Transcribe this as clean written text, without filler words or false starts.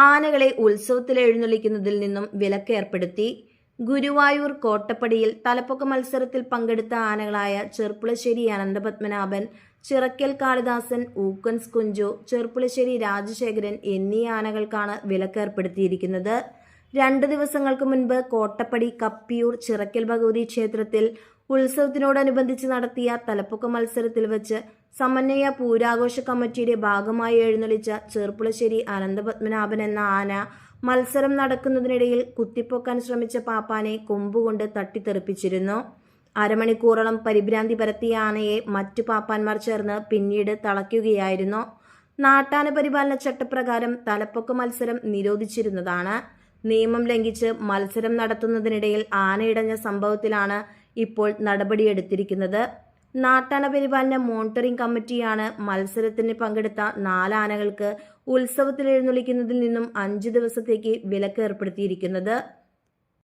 ആനകളെ ഉത്സവത്തിൽ എഴുന്നള്ളിക്കുന്നതിൽ നിന്നും വിലക്ക് ഏർപ്പെടുത്തി. ഗുരുവായൂർ കോട്ടപ്പടിയിൽ തലപ്പൊക്ക മത്സരത്തിൽ പങ്കെടുത്ത ആനകളായ ചെർപ്പുളശ്ശേരി അനന്തപത്മനാഭൻ, ചിറക്കൽ കാളിദാസൻ, ഊക്കൻസ് കുഞ്ചു, ചെർപ്പുളശ്ശേരി രാജശേഖരൻ എന്നീ ആനകൾക്കാണ് വിലക്ക് ഏർപ്പെടുത്തിയിരിക്കുന്നത്. 2 ദിവസങ്ങൾക്ക് മുൻപ് കോട്ടപ്പടി കപ്പിയൂർ ചിറക്കൽ ഭഗവതി ക്ഷേത്രത്തിൽ ഉത്സവത്തിനോടനുബന്ധിച്ച് നടത്തിയ തലപ്പൊക്ക മത്സരത്തിൽ വെച്ച് സമന്വയ പൂരാഘോഷ കമ്മിറ്റിയുടെ ഭാഗമായി എഴുന്നള്ളിച്ച ചെർപ്പുളശ്ശേരി അനന്തപത്മനാഭൻ എന്ന ആന മത്സരം നടക്കുന്നതിനിടയിൽ കുത്തിപ്പൊക്കാൻ ശ്രമിച്ച പാപ്പാനെ കൊമ്പുകൊണ്ട് തട്ടിത്തെറിപ്പിച്ചിരുന്നു. അരമണിക്കൂറോളം പരിഭ്രാന്തി പരത്തിയ ആനയെ മറ്റു പാപ്പാന്മാർ ചേർന്ന് പിന്നീട് തളയ്ക്കുകയായിരുന്നു. നാട്ടാന പരിപാലന ചട്ടപ്രകാരം തലപ്പൊക്ക മത്സരം നിരോധിച്ചിരുന്നതാണ്. നിയമം ലംഘിച്ച് മത്സരം നടത്തുന്നതിനിടയിൽ ആനയിടഞ്ഞ സംഭവത്തിലാണ് ഇപ്പോൾ നടപടിയെടുത്തിരിക്കുന്നത്. നാട്ടാന പരിപാലന മോണിറ്ററിംഗ് കമ്മിറ്റിയാണ് മത്സരത്തിന് പങ്കെടുത്ത 4 ആനകൾക്ക് ഉത്സവത്തിൽ എഴുന്നള്ളിക്കുന്നതിൽ നിന്നും 5 ദിവസത്തേക്ക് വിലക്ക് ഏർപ്പെടുത്തിയിരിക്കുന്നത്.